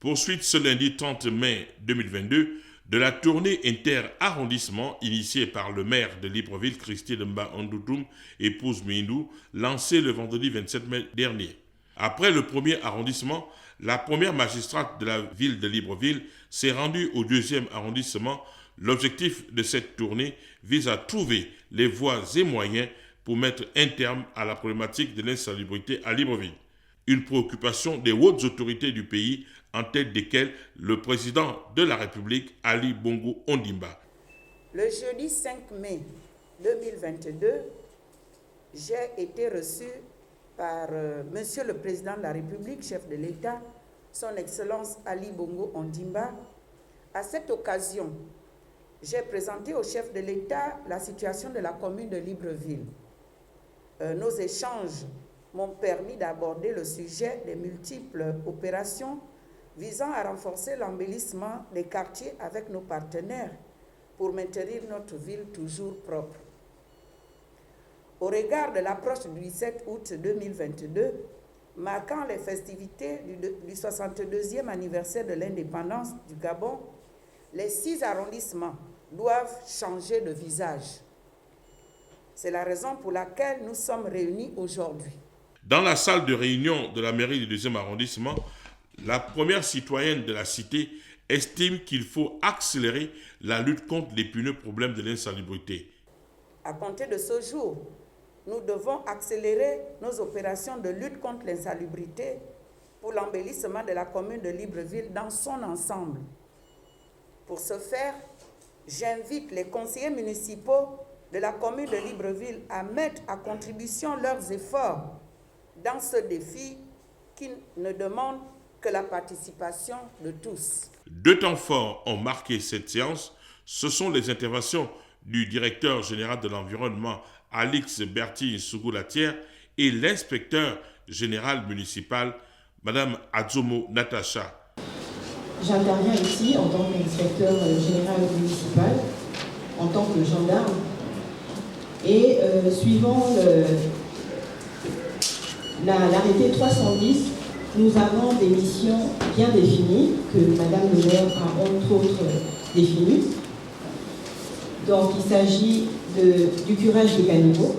Poursuite ce lundi 30 mai 2022 de la tournée inter-arrondissement initiée par le maire de Libreville, Christine Mba Andoutoum, épouse Mindou, lancée le vendredi 27 mai dernier. Après le premier arrondissement, la première magistrate de la ville de Libreville s'est rendue au deuxième arrondissement. L'objectif de cette tournée vise à trouver les voies et moyens pour mettre un terme à la problématique de l'insalubrité à Libreville. Une préoccupation des hautes autorités du pays, en tête desquelles le président de la République, Ali Bongo Ondimba. Le jeudi 5 mai 2022, j'ai été reçu par Monsieur le Président de la République, chef de l'État, Son Excellence Ali Bongo Ondimba. À cette occasion, j'ai présenté au chef de l'État la situation de la commune de Libreville. Nos échanges m'ont permis d'aborder le sujet des multiples opérations visant à renforcer l'embellissement des quartiers avec nos partenaires pour maintenir notre ville toujours propre. Au regard de l'approche du 17 août 2022, marquant les festivités du 62e anniversaire de l'indépendance du Gabon, les 6 arrondissements doivent changer de visage. C'est la raison pour laquelle nous sommes réunis aujourd'hui. Dans la salle de réunion de la mairie du 2e arrondissement, la première citoyenne de la cité estime qu'il faut accélérer la lutte contre l'épineux problème de l'insalubrité. À compter de ce jour, nous devons accélérer nos opérations de lutte contre l'insalubrité pour l'embellissement de la commune de Libreville dans son ensemble. Pour ce faire, j'invite les conseillers municipaux de la commune de Libreville à mettre à contribution leurs efforts dans ce défi qui ne demande que la participation de tous. 2 temps forts ont marqué cette séance. Ce sont les interventions du directeur général de l'environnement, Alix Berti Sougoulatière, et l'inspecteur général municipal, Madame Adzomo Natacha. J'interviens ici en tant qu'inspecteur général municipal, en tant que gendarme, et suivant l'arrêté 310, nous avons des missions bien définies, que Madame le maire a entre autres définies. Donc il s'agit du curage des caniveaux,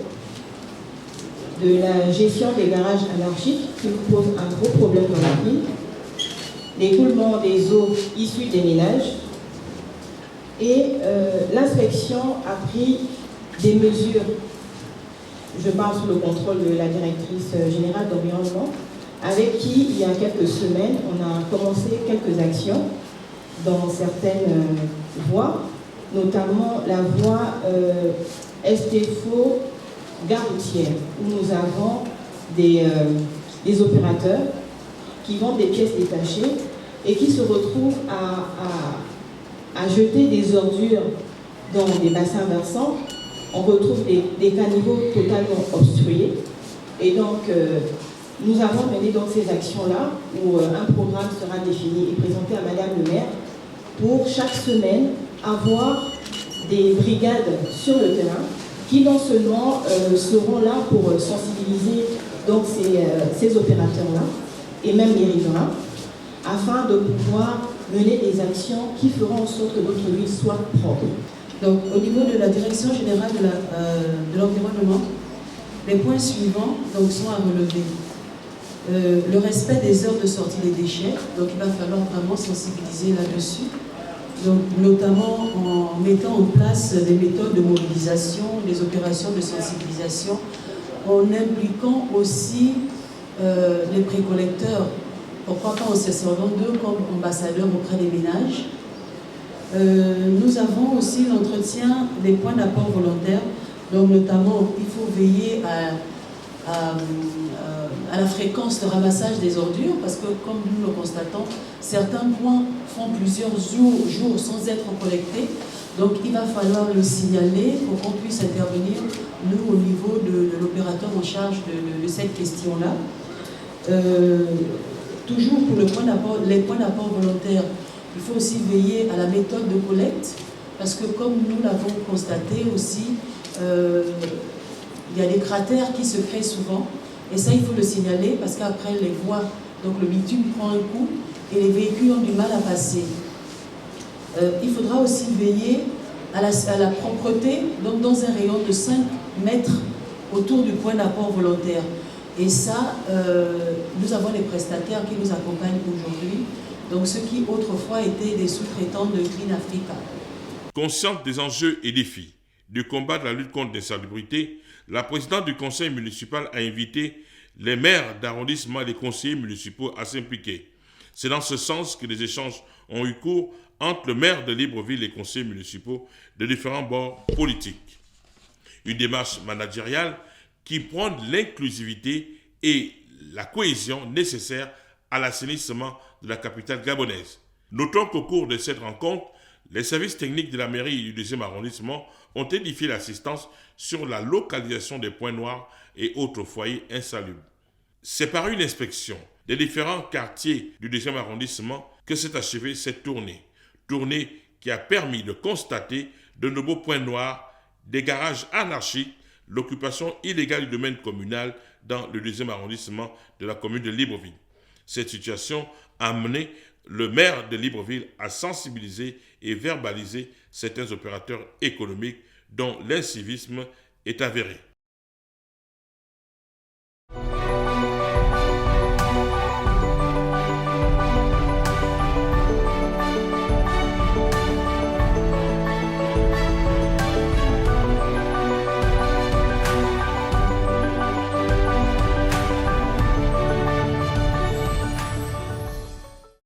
de la gestion des garages anarchiques qui nous pose un gros problème dans la ville, l'écoulement des eaux issues des ménages, et l'inspection a pris des mesures. Je parle sous le contrôle de la directrice générale d'environnement, avec qui, il y a quelques semaines, on a commencé quelques actions dans certaines voies, notamment la voie Estefo Gare routière, où nous avons des opérateurs qui vendent des pièces détachées et qui se retrouvent à jeter des ordures dans des bassins versants. On retrouve des caniveaux totalement obstrués. Et donc, nous avons mené donc ces actions-là, où un programme sera défini et présenté à Madame le maire pour chaque semaine avoir des brigades sur le terrain qui non seulement seront là pour sensibiliser donc ces opérateurs-là et même les riverains, afin de pouvoir mener des actions qui feront en sorte que notre ville soit propre. Donc, au niveau de la direction générale de l'environnement, les points suivants donc, sont à relever. Le respect des heures de sortie des déchets, donc il va falloir vraiment sensibiliser là-dessus, donc notamment en mettant en place des méthodes de mobilisation, des opérations de sensibilisation, en impliquant aussi les précollecteurs, pourquoi pas en se servant d'eux comme ambassadeurs auprès des ménages. Nous avons aussi l'entretien des points d'apport volontaires, donc notamment il faut veiller à la fréquence de ramassage des ordures, parce que comme nous le constatons, certains points font plusieurs jours sans être collectés, donc il va falloir le signaler pour qu'on puisse intervenir, nous, au niveau de l'opérateur en charge de cette question-là. Toujours pour les points d'apport volontaires, il faut aussi veiller à la méthode de collecte, parce que comme nous l'avons constaté aussi, il y a des cratères qui se créent souvent, et ça il faut le signaler, parce qu'après les voies, donc le bitume prend un coup, et les véhicules ont du mal à passer. Il faudra aussi veiller à la propreté, donc dans un rayon de 5 mètres autour du point d'apport volontaire. Et ça, nous avons des prestataires qui nous accompagnent aujourd'hui, donc ceux qui autrefois étaient des sous-traitants de Clean Africa. Consciente des enjeux et défis du combat de la lutte contre l'insalubrité, la présidente du conseil municipal a invité les maires d'arrondissement et les conseillers municipaux à s'impliquer. C'est dans ce sens que les échanges ont eu cours entre le maire de Libreville et les conseillers municipaux de différents bords politiques. Une démarche managériale qui prône l'inclusivité et la cohésion nécessaires à l'assainissement de la capitale gabonaise. Notons qu'au cours de cette rencontre, les services techniques de la mairie du 2e arrondissement ont édifié l'assistance sur la localisation des points noirs et autres foyers insalubres. C'est par une inspection des différents quartiers du 2e arrondissement que s'est achevée cette tournée qui a permis de constater de nombreux points noirs, des garages anarchiques, l'occupation illégale du domaine communal dans le 2e arrondissement de la commune de Libreville. Cette situation a amené le maire de Libreville à sensibiliser et verbaliser certains opérateurs économiques dont l'incivisme est avéré.